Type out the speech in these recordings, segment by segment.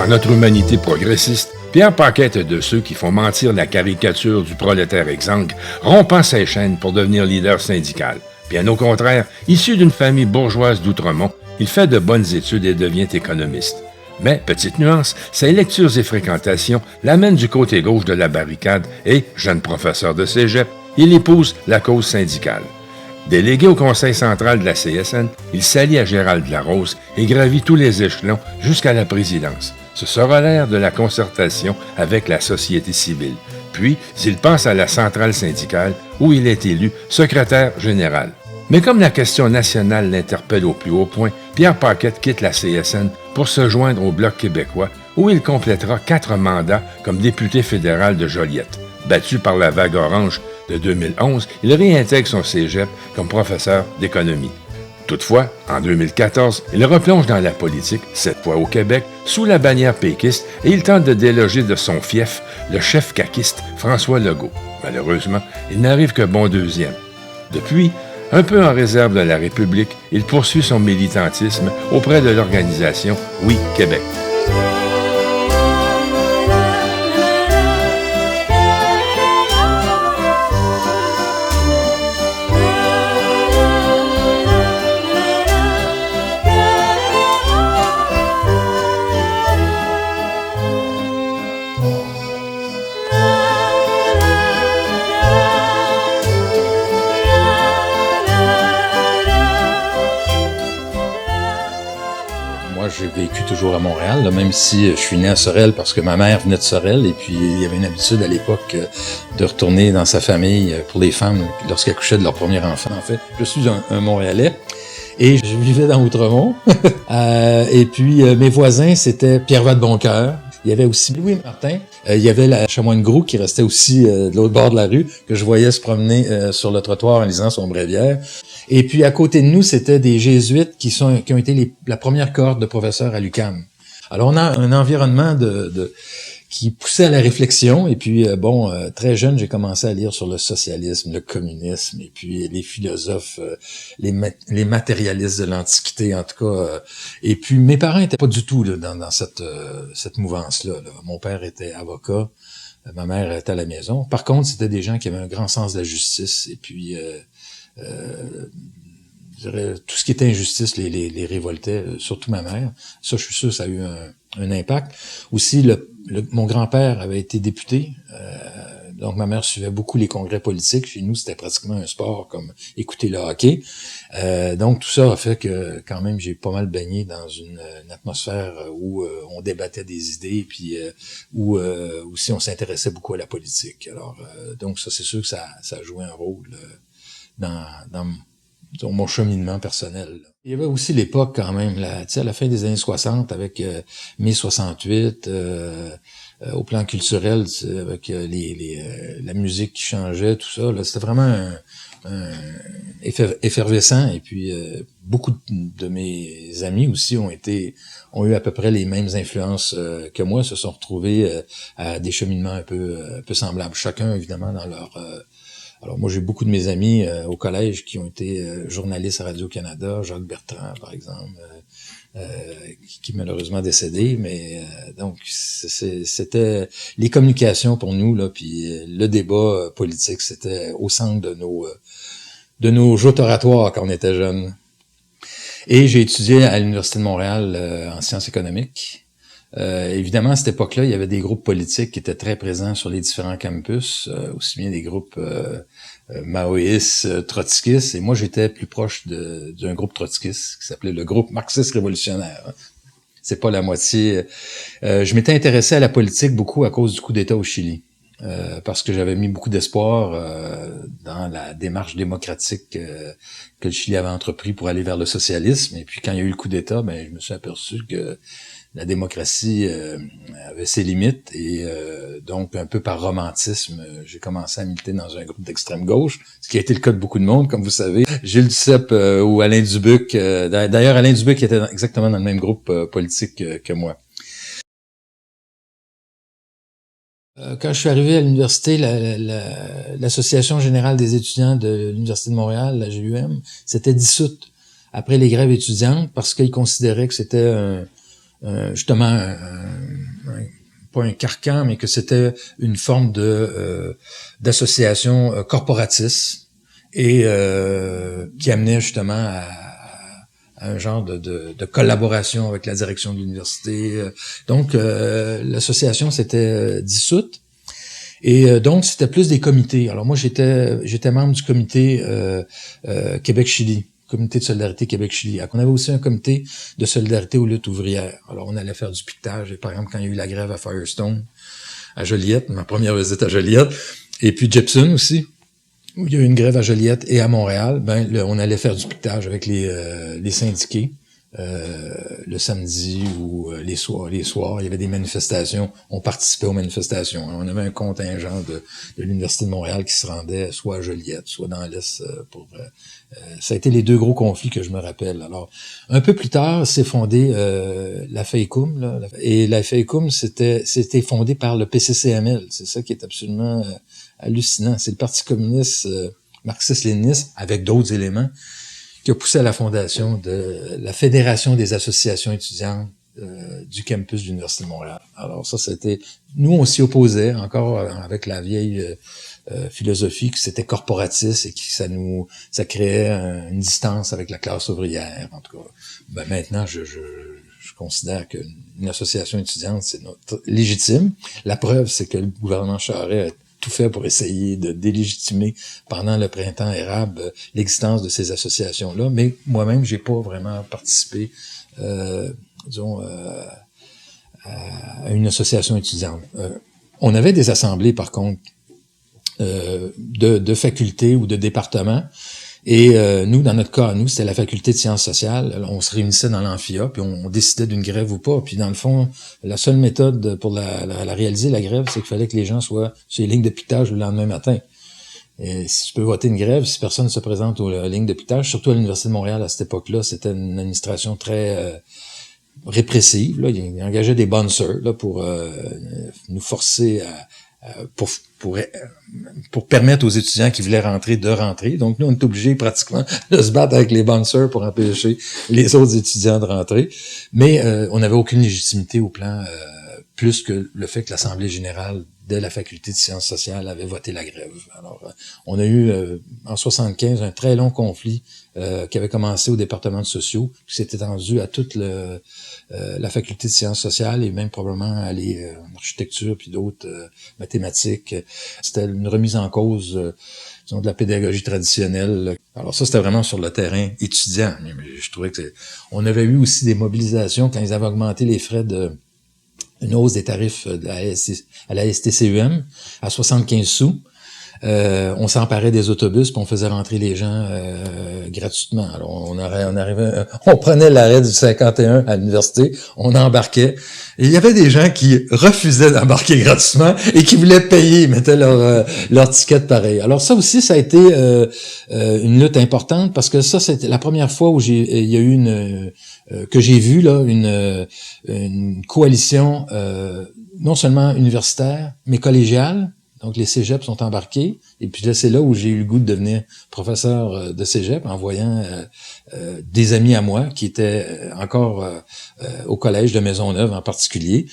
notre humanité progressiste, Pierre Paquette est de ceux qui font mentir la caricature du prolétaire exsangue, rompant ses chaînes pour devenir leader syndical. Bien au contraire, issu d'une famille bourgeoise d'Outremont, il fait de bonnes études et devient économiste. Mais, petite nuance, ses lectures et fréquentations l'amènent du côté gauche de la barricade et, jeune professeur de cégep, il épouse la cause syndicale. Délégué au conseil central de la CSN, il s'allie à Gérald Larose et gravit tous les échelons jusqu'à la présidence. Ce sera l'ère de la concertation avec la société civile. Puis, il passe à la centrale syndicale où il est élu secrétaire général. Mais comme la question nationale l'interpelle au plus haut point, Pierre Paquette quitte la CSN pour se joindre au Bloc québécois où il complétera 4 mandats comme député fédéral de Joliette. Battu par la vague orange de 2011, il réintègre son cégep comme professeur d'économie. Toutefois, en 2014, il replonge dans la politique, cette fois au Québec, sous la bannière péquiste, et il tente de déloger de son fief le chef caquiste François Legault. Malheureusement, il n'arrive que bon deuxième. Depuis, un peu en réserve de la République, il poursuit son militantisme auprès de l'organisation Oui Québec. J'ai vécu toujours à Montréal, là, même si je suis né à Sorel parce que ma mère venait de Sorel et puis il y avait une habitude à l'époque de retourner dans sa famille pour les femmes lorsqu'elles accouchaient de leur premier enfant. En fait, je suis un Montréalais et je vivais dans Outremont. Et puis mes voisins, c'était Pierre Vadeboncoeur. Il y avait aussi Louis Martin. Il y avait la Chamoine Gros qui restait aussi de l'autre bord de la rue, que je voyais se promener sur le trottoir en lisant son bréviaire. Et puis à côté de nous, c'était des jésuites qui ont été la première cohorte de professeurs à l'UQAM. Alors on a un environnement qui poussait à la réflexion. Et puis très jeune, j'ai commencé à lire sur le socialisme, le communisme, et puis les philosophes, les matérialistes de l'Antiquité, en tout cas. Et puis mes parents étaient pas du tout là, dans cette mouvance-là. Mon père était avocat, ma mère était à la maison. Par contre, c'était des gens qui avaient un grand sens de la justice. Et puis je dirais, tout ce qui était injustice les révoltait, surtout ma mère. Ça, je suis sûr, ça a eu un impact. Aussi, mon grand-père avait été député, donc ma mère suivait beaucoup les congrès politiques. Chez nous, c'était pratiquement un sport comme écouter le hockey. Donc tout ça a fait que quand même j'ai pas mal baigné dans une atmosphère où on débattait des idées, puis où aussi on s'intéressait beaucoup à la politique. Alors donc ça, c'est sûr que ça a joué un rôle dans mon cheminement personnel. Il y avait aussi l'époque quand même, à la fin des années 60 avec mai 68, au plan culturel, avec la musique qui changeait, tout ça. Là, c'était vraiment effervescent. Et puis beaucoup de mes amis aussi ont eu à peu près les mêmes influences que moi, se sont retrouvés à des cheminements un peu semblables. Chacun évidemment dans leur alors moi, j'ai beaucoup de mes amis au collège qui ont été journalistes à Radio-Canada, Jacques Bertrand, par exemple, qui malheureusement décédé, mais donc c'était les communications pour nous, là, puis le débat politique, c'était au centre de nos joutes oratoires quand on était jeunes. Et j'ai étudié à l'Université de Montréal en sciences économiques. Évidemment, à cette époque-là, il y avait des groupes politiques qui étaient très présents sur les différents campus, aussi bien des groupes maoïstes, trotskistes, et moi j'étais plus proche d'un groupe trotskiste qui s'appelait le groupe marxiste révolutionnaire. C'est pas la moitié. Je m'étais intéressé à la politique beaucoup à cause du coup d'État au Chili, parce que j'avais mis beaucoup d'espoir dans la démarche démocratique que le Chili avait entrepris pour aller vers le socialisme. Et puis quand il y a eu le coup d'État, je me suis aperçu que la démocratie avait ses limites et donc un peu par romantisme, j'ai commencé à militer dans un groupe d'extrême gauche, ce qui a été le cas de beaucoup de monde, comme vous savez. Gilles Duceppe ou Alain Dubuc. D'ailleurs, Alain Dubuc était exactement dans le même groupe politique que moi. Quand je suis arrivé à l'université, l'Association générale des étudiants de l'Université de Montréal, la GUM, s'était dissoute après les grèves étudiantes parce qu'ils considéraient que c'était justement pas un carcan, mais que c'était une forme de d'association corporatiste et qui amenait justement à un genre de collaboration avec la direction de l'université. Donc, l'association s'était dissoute. Et donc, c'était plus des comités. Alors moi, j'étais membre du comité Québec-Chili, comité de solidarité Québec-Chili. On avait aussi un comité de solidarité aux luttes ouvrières. Alors, on allait faire du piquetage. Et par exemple, quand il y a eu la grève à Firestone, à Joliette, ma première visite à Joliette, et puis Gibson aussi, où il y a eu une grève à Joliette et à Montréal, on allait faire du piquetage avec les syndiqués. Le samedi ou les soirs, il y avait des manifestations, on participait aux manifestations. On avait un contingent de l'Université de Montréal qui se rendait soit à Joliette, soit dans l'Est ça a été les deux gros conflits que je me rappelle. Alors, un peu plus tard, s'est fondé la FEICUM, là, et la FEICUM, c'était fondé par le PCCML. C'est ça qui est absolument hallucinant. C'est le Parti communiste marxiste-léniniste, avec d'autres éléments, qui a poussé à la fondation de la Fédération des associations étudiantes du campus de l'Université de Montréal. Alors ça, c'était... Nous, on s'y opposait encore avec la vieille philosophie que c'était corporatiste et que ça créait une distance avec la classe ouvrière. En tout cas, maintenant, je considère qu'une association étudiante, c'est légitime. La preuve, c'est que le gouvernement Charest a tout fait pour essayer de délégitimer pendant le printemps érable l'existence de ces associations-là, mais moi-même, j'ai pas vraiment participé, à une association étudiante. On avait des assemblées, par contre, de facultés ou de départements, et nous, dans notre cas, c'était la faculté de sciences sociales. Alors, on se réunissait dans l'amphia, puis on décidait d'une grève ou pas. Puis dans le fond, la seule méthode pour la réaliser, la grève, c'est qu'il fallait que les gens soient sur les lignes de piquetage le lendemain matin. Et si tu peux voter une grève, si personne ne se présente aux lignes de piquetage, surtout à l'Université de Montréal à cette époque-là, c'était une administration très répressive. Là. Il engageait des bonnes sœurs là, pour nous forcer pour permettre aux étudiants qui voulaient rentrer de rentrer. Donc, nous, on est obligés pratiquement de se battre avec les bouncers pour empêcher les autres étudiants de rentrer. Mais on n'avait aucune légitimité au plan, plus que le fait que l'Assemblée générale de la Faculté de sciences sociales avait voté la grève. Alors, on a eu, en 75, un très long conflit qui avait commencé au département de sociaux, qui s'est étendu à toute la Faculté de sciences sociales et même probablement à l'architecture puis d'autres mathématiques. C'était une remise en cause de la pédagogie traditionnelle. Alors ça, c'était vraiment sur le terrain étudiant. Mais je trouvais que on avait eu aussi des mobilisations quand ils avaient augmenté les frais une hausse des tarifs à la STCUM à 75 sous. On s'emparait des autobus puis on faisait rentrer les gens gratuitement. Alors on prenait l'arrêt du 51 à l'université, on embarquait. Et il y avait des gens qui refusaient d'embarquer gratuitement et qui voulaient payer, ils mettaient leur ticket pareil. Alors ça aussi, ça a été une lutte importante parce que ça, c'était la première fois où il y a eu que j'ai vu là une coalition non seulement universitaire mais collégiale. Donc, les cégeps sont embarqués. Et puis là, c'est là où j'ai eu le goût de devenir professeur de cégep en voyant des amis à moi qui étaient encore au collège de Maisonneuve en particulier,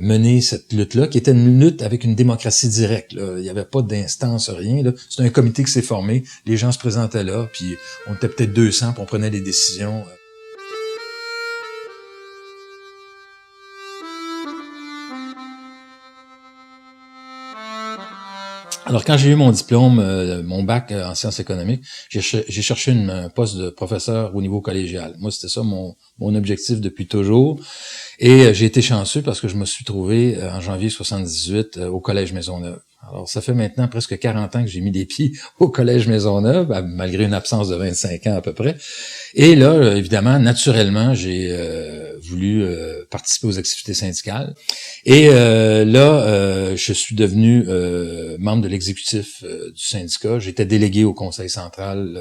mener cette lutte-là, qui était une lutte avec une démocratie directe. Là. Il n'y avait pas d'instance, rien. C'est un comité qui s'est formé. Les gens se présentaient là, puis on était peut-être 200, puis on prenait des décisions. Alors, quand j'ai eu mon diplôme, mon bac en sciences économiques, j'ai cherché un poste de professeur au niveau collégial. Moi, c'était ça mon objectif depuis toujours. Et j'ai été chanceux parce que je me suis trouvé en janvier 78 au Collège Maisonneuve. Alors, ça fait maintenant presque 40 ans que j'ai mis les pieds au Collège Maisonneuve, malgré une absence de 25 ans à peu près. Et là, évidemment, naturellement, j'ai voulu participer aux activités syndicales. Et là, je suis devenu membre de l'exécutif du syndicat. J'étais délégué au conseil central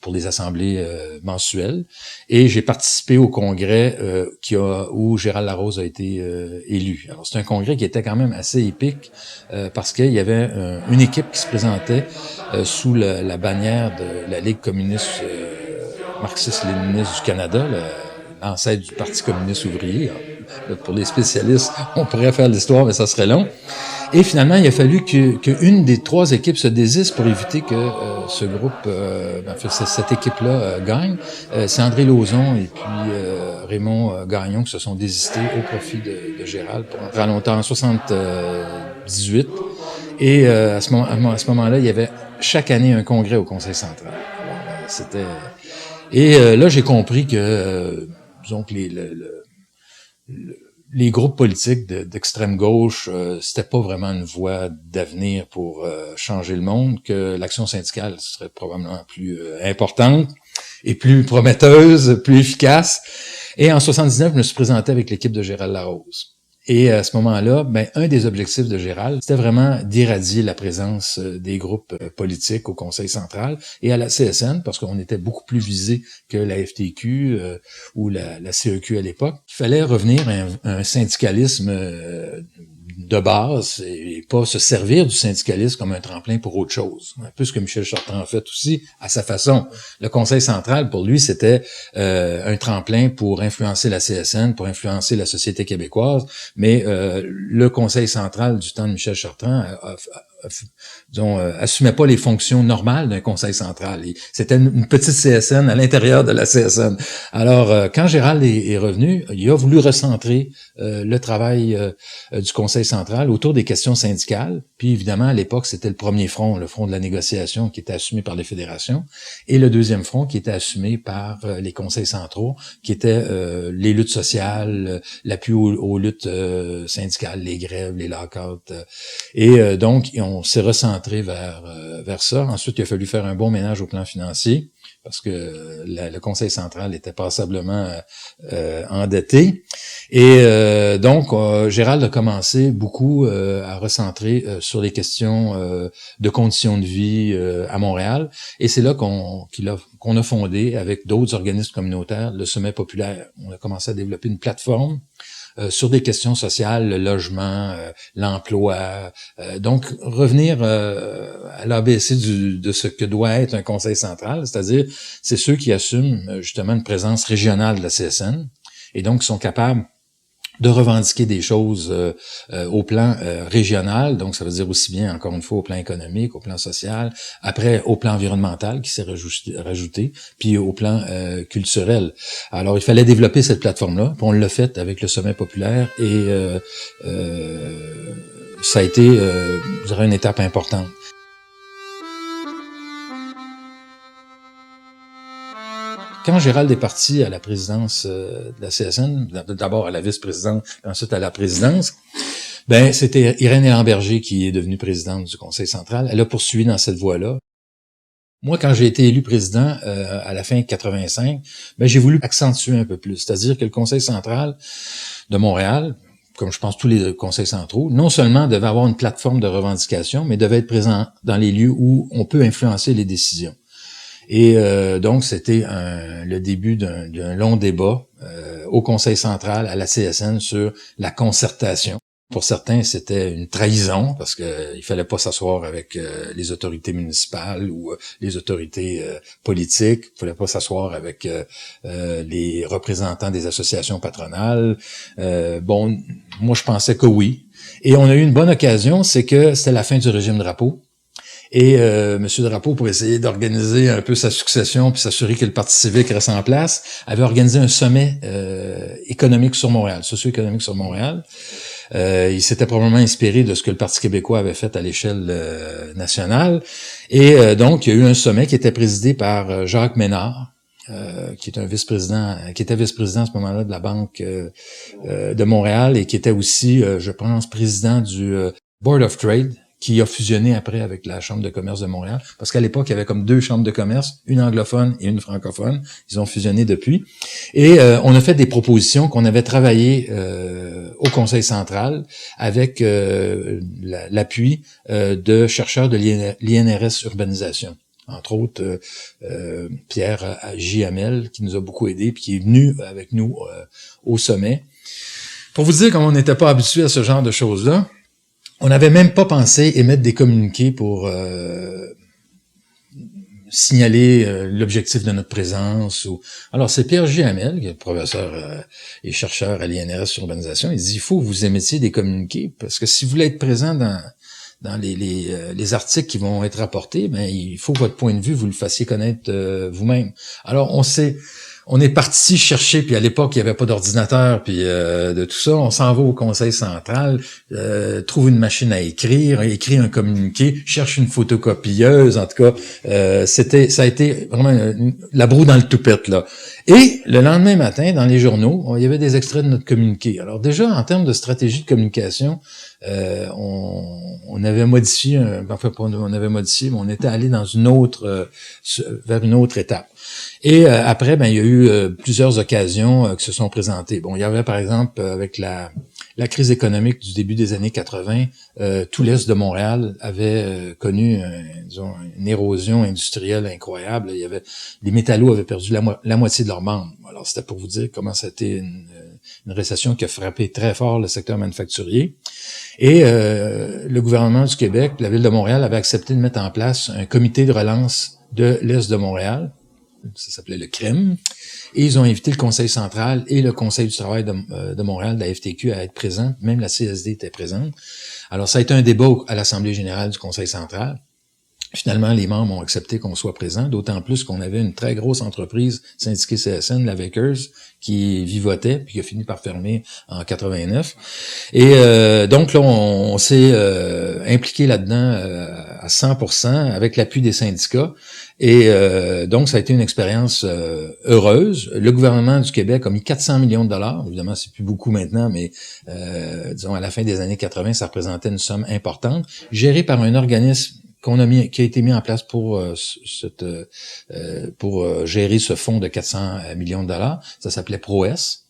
pour les assemblées mensuelles. Et j'ai participé au congrès où Gérald Larose a été élu. Alors, c'est un congrès qui était quand même assez épique parce qu'il y avait une équipe qui se présentait sous la bannière de la Ligue communiste marxiste-léniniste du Canada, l'ancêtre du Parti communiste ouvrier. pour les spécialistes, on pourrait faire l'histoire, mais ça serait long. Et finalement, il a fallu qu'une des 3 équipes se désiste pour éviter que ce groupe, cette équipe-là gagne. C'est André Lauzon et puis Raymond Gagnon qui se sont désistés au profit de Gérald pour longtemps, en 78. Et à ce moment-là, il y avait chaque année un congrès au Conseil central. Alors, là, j'ai compris que, disons que les groupes politiques d'extrême gauche, c'était pas vraiment une voie d'avenir pour changer le monde, que l'action syndicale serait probablement plus importante et plus prometteuse, plus efficace. Et en 79, je me suis présenté avec l'équipe de Gérald Larose. Et à ce moment-là, un des objectifs de Gérald, c'était vraiment d'irradier la présence des groupes politiques au Conseil central et à la CSN, parce qu'on était beaucoup plus visés que la FTQ ou la CEQ à l'époque. Il fallait revenir à un syndicalisme de base et pas se servir du syndicalisme comme un tremplin pour autre chose. Un peu ce que Michel Chartrand a fait aussi à sa façon. Le Conseil central, pour lui, c'était un tremplin pour influencer la CSN, pour influencer la société québécoise, mais le Conseil central du temps de Michel Chartrand assumait pas les fonctions normales d'un conseil central. C'était une petite CSN à l'intérieur de la CSN. Alors, quand Gérald est revenu, il a voulu recentrer le travail du conseil central autour des questions syndicales. Puis évidemment, à l'époque, c'était le premier front, le front de la négociation qui était assumé par les fédérations, et le deuxième front qui était assumé par les conseils centraux, qui étaient les luttes sociales, l'appui aux luttes syndicales, les grèves, les lockouts. Et donc, on s'est recentré vers ça. Ensuite, il a fallu faire un bon ménage au plan financier parce que le Conseil central était passablement endetté. Et donc, Gérald a commencé beaucoup à recentrer sur les questions de conditions de vie à Montréal. Et c'est là qu'on a fondé, avec d'autres organismes communautaires, le Sommet populaire. On a commencé à développer une plateforme sur des questions sociales, le logement, l'emploi. Donc, revenir à l'ABC de ce que doit être un conseil central, c'est-à-dire, c'est ceux qui assument justement une présence régionale de la CSN et donc sont capables de revendiquer des choses au plan régional, donc ça veut dire aussi bien, encore une fois, au plan économique, au plan social, après au plan environnemental qui s'est rajouté, puis au plan culturel. Alors, il fallait développer cette plateforme-là, puis on l'a fait avec le Sommet populaire, et ça a été, je dirais, une étape importante. Quand Gérald est parti à la présidence de la CSN, d'abord à la vice-présidence, puis ensuite à la présidence, c'était Irène Lamberger qui est devenue présidente du Conseil central. Elle a poursuivi dans cette voie-là. Moi, quand j'ai été élu président à la fin de 85, j'ai voulu accentuer un peu plus. C'est-à-dire que le Conseil central de Montréal, comme je pense tous les conseils centraux, non seulement devait avoir une plateforme de revendication, mais devait être présent dans les lieux où on peut influencer les décisions. Et donc, c'était le début d'un long débat au Conseil central, à la CSN, sur la concertation. Pour certains, c'était une trahison, parce que il fallait pas s'asseoir avec les autorités municipales ou les autorités politiques. Il fallait pas s'asseoir avec les représentants des associations patronales. Moi, je pensais que oui. Et on a eu une bonne occasion, c'est que c'était la fin du régime Drapeau. Et M. Drapeau, pour essayer d'organiser un peu sa succession puis s'assurer que le Parti civique reste en place, avait organisé un sommet économique sur Montréal, socio-économique sur Montréal. Il s'était probablement inspiré de ce que le Parti québécois avait fait à l'échelle nationale. Et donc, il y a eu un sommet qui était présidé par Jacques Ménard, qui est un vice-président, qui était vice-président à ce moment-là de la Banque de Montréal et qui était aussi, je pense, président du Board of Trade, qui a fusionné après avec la Chambre de commerce de Montréal, parce qu'à l'époque, il y avait comme 2 chambres de commerce, une anglophone et une francophone. Ils ont fusionné depuis. Et on a fait des propositions qu'on avait travaillées au Conseil central avec l'appui de chercheurs de l'INRS Urbanisation. Entre autres, Pierre J. Hamel, qui nous a beaucoup aidés, puis qui est venu avec nous au sommet. Pour vous dire comment on n'était pas habitué à ce genre de choses-là, on n'avait même pas pensé émettre des communiqués pour signaler l'objectif de notre présence. Alors, c'est Pierre J. Hamel, qui est professeur et chercheur à l'INRS Urbanisation. Il dit, il faut que vous émettiez des communiqués, parce que si vous voulez être présent dans les articles qui vont être rapportés, ben il faut que votre point de vue, vous le fassiez connaître vous-même. Alors, on est parti chercher, puis à l'époque, il n'y avait pas d'ordinateur, puis de tout ça. On s'en va au conseil central, trouve une machine à écrire, écrit un communiqué, cherche une photocopieuse. En tout cas, ça a été vraiment la broue dans le toupette, là. Et le lendemain matin, dans les journaux, il y avait des extraits de notre communiqué. Alors déjà, en termes de stratégie de communication, on avait modifié, mais on était allé dans vers une autre étape. Et après, ben il y a eu plusieurs occasions qui se sont présentées. Bon, il y avait par exemple avec la crise économique du début des années 80, tout l'est de Montréal avait connu une érosion industrielle incroyable. Les métallos avaient perdu la moitié de leurs membres. Alors c'était pour vous dire comment c'était une récession qui a frappé très fort le secteur manufacturier. Et le gouvernement du Québec, la ville de Montréal, avait accepté de mettre en place un comité de relance de l'est de Montréal. Ça s'appelait le CREM. Et ils ont invité le Conseil central et le Conseil du travail de Montréal, de la FTQ, à être présents. Même la CSD était présente. Alors, ça a été un débat à l'Assemblée générale du Conseil central. Finalement, les membres ont accepté qu'on soit présent, d'autant plus qu'on avait une très grosse entreprise syndiquée CSN, la Vickers, qui vivotait, puis qui a fini par fermer en 89. Et donc là, on s'est impliqué là-dedans à 100% avec l'appui des syndicats. Et donc, ça a été une expérience heureuse. Le gouvernement du Québec a mis 400 millions de dollars. Évidemment, c'est plus beaucoup maintenant, mais disons, à la fin des années 80, ça représentait une somme importante, gérée par un organisme qui a été mis en place pour gérer ce fonds de 400 millions de dollars. Ça s'appelait ProS.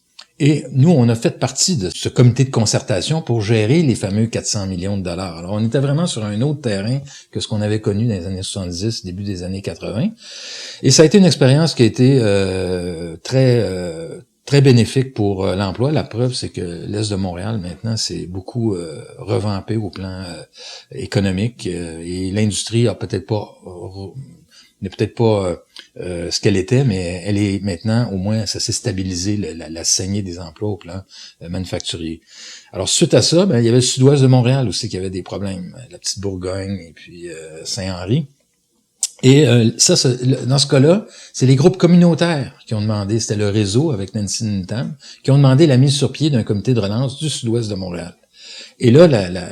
Et nous, on a fait partie de ce comité de concertation pour gérer les fameux 400 millions de dollars. Alors, on était vraiment sur un autre terrain que ce qu'on avait connu dans les années 70, début des années 80. Et ça a été une expérience qui a été très bénéfique pour l'emploi. La preuve, c'est que l'Est de Montréal, maintenant, c'est beaucoup revampé au plan économique. Et l'industrie n'est peut-être pas ce qu'elle était, mais elle est maintenant, au moins, ça s'est stabilisé, la saignée des emplois au plan manufacturier. Alors, suite à ça, ben, il y avait le sud-ouest de Montréal aussi qui avait des problèmes. La petite Bourgogne et puis Saint-Henri. Et dans ce cas-là, c'est les groupes communautaires qui ont demandé, c'était le réseau avec Nancy Nintam, qui ont demandé la mise sur pied d'un comité de relance du sud-ouest de Montréal. Et là,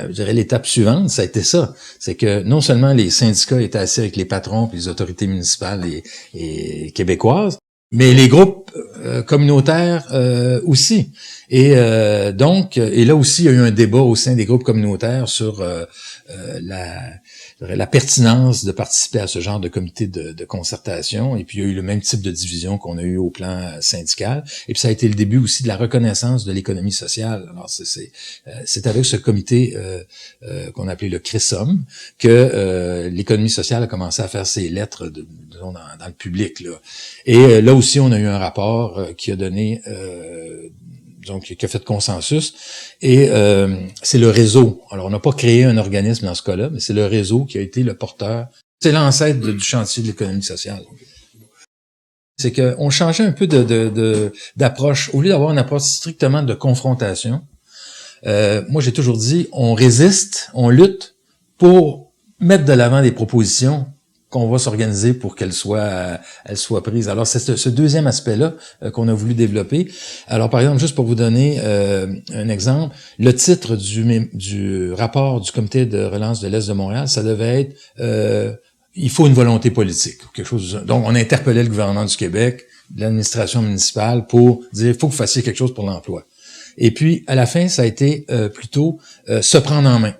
je dirais l'étape suivante, ça a été ça. C'est que non seulement les syndicats étaient assis avec les patrons puis les autorités municipales et québécoises, mais les groupes communautaires aussi. Et donc, et là aussi, il y a eu un débat au sein des groupes communautaires sur la pertinence de participer à ce genre de comité de concertation. Et puis, il y a eu le même type de division qu'on a eu au plan syndical. Et puis, ça a été le début aussi de la reconnaissance de l'économie sociale. Alors, c'est avec ce comité qu'on appelait le CRISOM que l'économie sociale a commencé à faire ses lettres disons, dans le public, là. Et là aussi, on a eu un rapport qui a donné... donc qui a fait consensus, et c'est le réseau. Alors, on n'a pas créé un organisme dans ce cas-là, mais c'est le réseau qui a été le porteur. C'est l'ancêtre du chantier de l'économie sociale. C'est qu'on changeait un peu d'approche. Au lieu d'avoir une approche strictement de confrontation, moi, j'ai toujours dit, on résiste, on lutte pour mettre de l'avant des propositions qu'on va s'organiser pour qu'elle soit prise. Alors, c'est ce deuxième aspect-là qu'on a voulu développer. Alors, par exemple, juste pour vous donner un exemple, le titre du rapport du comité de relance de l'Est de Montréal, ça devait être il faut une volonté politique, quelque chose. Donc, on interpellait le gouvernement du Québec, l'administration municipale, pour dire il faut que vous fassiez quelque chose pour l'emploi. Et puis, à la fin, ça a été plutôt se prendre en main.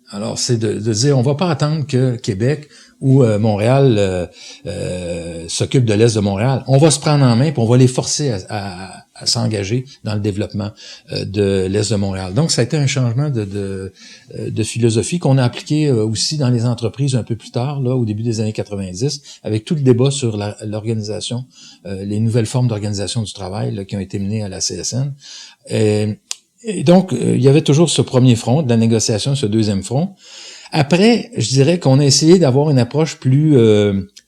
Alors, c'est de dire, on va pas attendre que Québec ou Montréal s'occupe de l'Est de Montréal. On va se prendre en main, puis on va les forcer à s'engager dans le développement de l'Est de Montréal. Donc, ça a été un changement de philosophie qu'on a appliqué aussi dans les entreprises un peu plus tard, là, au début des années 90, avec tout le débat sur l'organisation, les nouvelles formes d'organisation du travail là, qui ont été menées à la CSN. Et donc, il y avait toujours ce premier front de la négociation, ce deuxième front. Après, je dirais qu'on a essayé d'avoir une approche plus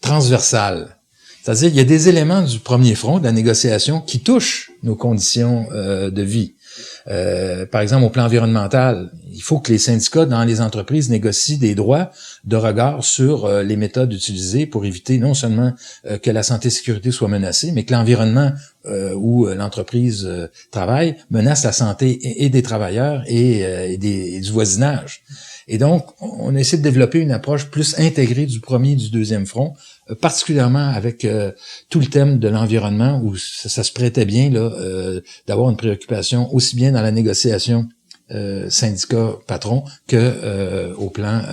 transversale. C'est-à-dire, il y a des éléments du premier front de la négociation qui touchent nos conditions de vie. Par exemple, au plan environnemental, il faut que les syndicats dans les entreprises négocient des droits de regard sur les méthodes utilisées pour éviter non seulement que la santé et la sécurité soient menacées, mais que l'environnement où l'entreprise travaille menace la santé et des travailleurs et du voisinage. Et donc, on essaie de développer une approche plus intégrée du premier et du deuxième front, particulièrement avec tout le thème de l'environnement, où ça se prêtait bien là d'avoir une préoccupation aussi bien dans la négociation syndicat-patron que au plan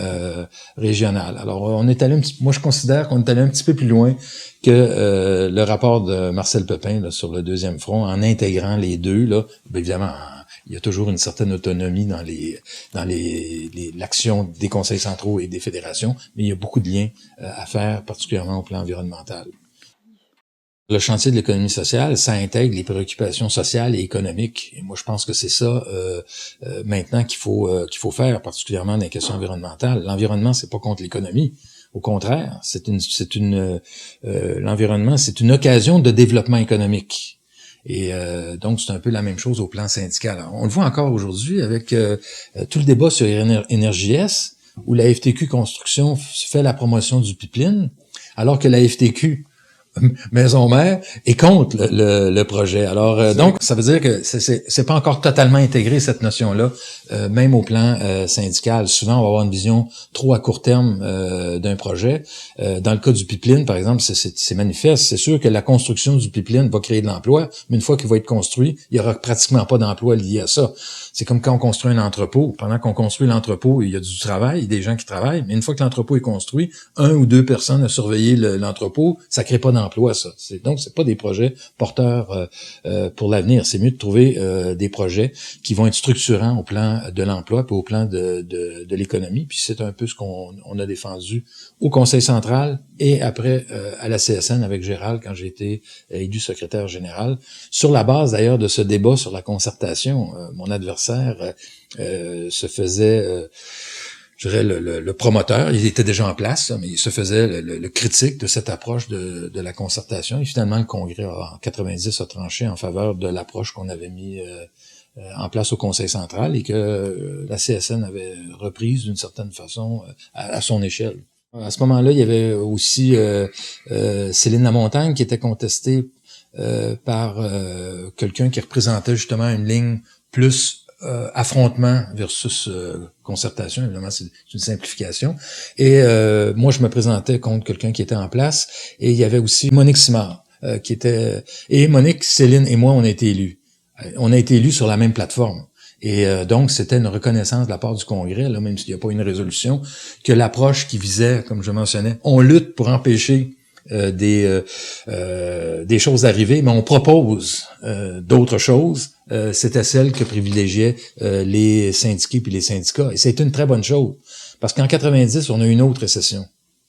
régional. Alors, on est allé moi je considère qu'on est allé un petit peu plus loin que le rapport de Marcel Pepin là, sur le deuxième front, en intégrant les deux, là, bien évidemment. Il y a toujours une certaine autonomie dans l'action des conseils centraux et des fédérations, mais il y a beaucoup de liens à faire, particulièrement au plan environnemental. Le chantier de l'économie sociale, ça intègre les préoccupations sociales et économiques. Et moi, je pense que c'est ça maintenant qu'il faut faire, particulièrement dans les questions environnementales. L'environnement, c'est pas contre l'économie. Au contraire, l'environnement, c'est une occasion de développement économique. Et donc, c'est un peu la même chose au plan syndical. Alors, on le voit encore aujourd'hui avec tout le débat sur EnergiS, où la FTQ Construction fait la promotion du pipeline, alors que la FTQ Maison Mère est contre le projet. Alors donc ça veut dire que c'est pas encore totalement intégré cette notion-là, même au plan syndical. Souvent on va avoir une vision trop à court terme d'un projet. Dans le cas du pipeline, par exemple, c'est manifeste. C'est sûr que la construction du pipeline va créer de l'emploi, mais une fois qu'il va être construit, il y aura pratiquement pas d'emploi lié à ça. C'est comme quand on construit un entrepôt. Pendant qu'on construit l'entrepôt, il y a du travail, il y a des gens qui travaillent, mais une fois que l'entrepôt est construit, 1 ou 2 personnes à surveiller l'entrepôt, ça crée pas d'emploi, ça. Donc, c'est pas des projets porteurs pour l'avenir. C'est mieux de trouver des projets qui vont être structurants au plan de l'emploi puis au plan de l'économie. Puis c'est un peu ce qu'on a défendu au Conseil central et après à la CSN avec Gérald quand j'ai été élu secrétaire général. Sur la base d'ailleurs de ce débat sur la concertation, mon adversaire se faisait... je dirais le promoteur, il était déjà en place, mais il se faisait le critique de cette approche de la concertation. Et finalement, le Congrès, en 90, a tranché en faveur de l'approche qu'on avait mis en place au Conseil central et que la CSN avait reprise d'une certaine façon à son échelle. À ce moment-là, il y avait aussi Céline Lamontagne qui était contestée par quelqu'un qui représentait justement une ligne plus affrontement versus concertation. Évidemment, c'est une simplification. Et moi, je me présentais contre quelqu'un qui était en place. Et il y avait aussi Monique Simard qui était... Et Monique, Céline et moi, on a été élus. On a été élus sur la même plateforme. Et donc, c'était une reconnaissance de la part du Congrès, là, même s'il n'y a pas une résolution, que l'approche qui visait, comme je mentionnais, on lutte pour empêcher des choses d'arriver, mais on propose d'autres choses. C'était celle que privilégiaient les syndiqués puis les syndicats. Et c'est une très bonne chose. Parce qu'en 90, on a eu une autre récession.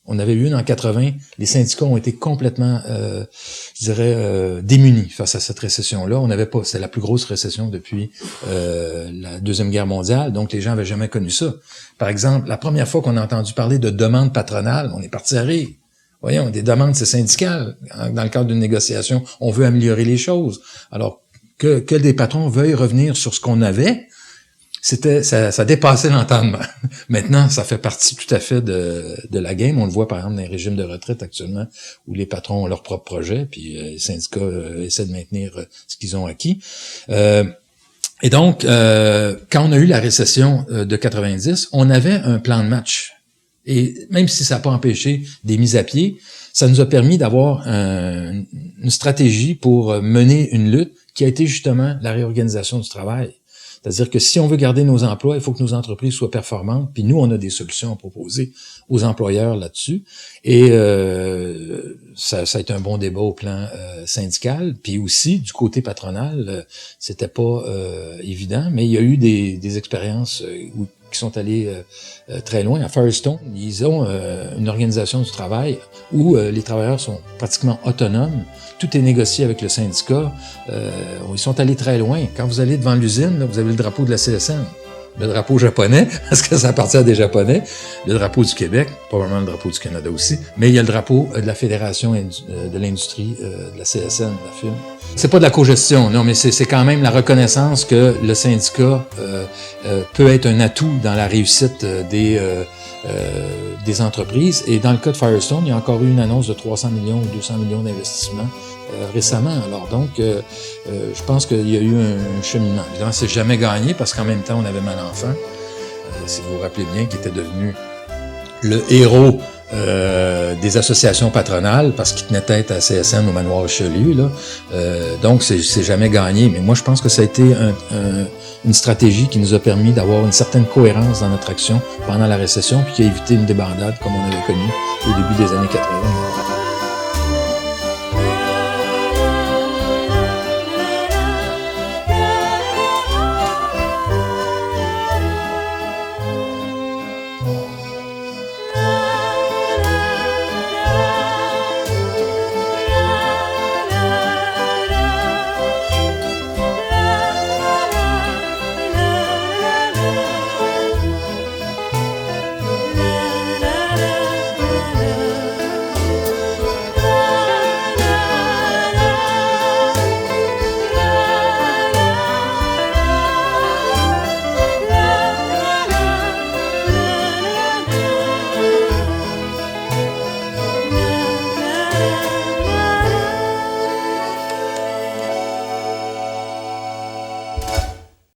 On avait eu une en 80. Les syndicats ont été complètement, je dirais, démunis face à cette récession-là. On n'avait pas, c'était la plus grosse récession depuis la Deuxième Guerre mondiale. Donc, les gens n'avaient jamais connu ça. Par exemple, la première fois qu'on a entendu parler de demande patronale, on est parti à rire. Voyons, des demandes, c'est syndical. Dans le cadre d'une négociation, on veut améliorer les choses. Alors, que des patrons veuillent revenir sur ce qu'on avait, ça dépassait l'entendement. Maintenant, ça fait partie tout à fait de la game. On le voit, par exemple, dans les régimes de retraite actuellement, où les patrons ont leur propre projet, puis les syndicats essaient de maintenir ce qu'ils ont acquis. Et donc, quand on a eu la récession de 90, on avait un plan de match. Et même si ça n'a pas empêché des mises à pied, ça nous a permis d'avoir une stratégie pour mener une lutte qui a été justement la réorganisation du travail. C'est-à-dire que si on veut garder nos emplois, il faut que nos entreprises soient performantes. Puis nous, on a des solutions à proposer aux employeurs là-dessus. Et ça a été un bon débat au plan syndical. Puis aussi, du côté patronal, c'était pas évident, mais il y a eu des expériences qui sont allés très loin. À Firestone, ils ont une organisation du travail où les travailleurs sont pratiquement autonomes. Tout est négocié avec le syndicat. Ils sont allés très loin. Quand vous allez devant l'usine, là, vous avez le drapeau de la CSN. le drapeau japonais, parce que ça appartient à des Japonais, le drapeau du Québec, probablement le drapeau du Canada aussi, mais il y a le drapeau de la Fédération de l'industrie, de la CSN, de la film. C'est pas de la cogestion, non, mais c'est quand même la reconnaissance que le syndicat peut être un atout dans la réussite des entreprises. Et dans le cas de Firestone, il y a encore eu une annonce de 300 millions ou 200 millions d'investissements récemment. Alors donc, je pense qu'il y a eu un cheminement. Évidemment, c'est jamais gagné parce qu'en même temps, on avait Malenfant, si vous vous rappelez bien, qui était devenu le héros des associations patronales parce qu'il tenait tête à CSN au manoir Richelieu. Là. Donc, c'est jamais gagné. Mais moi, je pense que ça a été une stratégie qui nous a permis d'avoir une certaine cohérence dans notre action pendant la récession puis qui a évité une débandade comme on avait connu au début des années 80.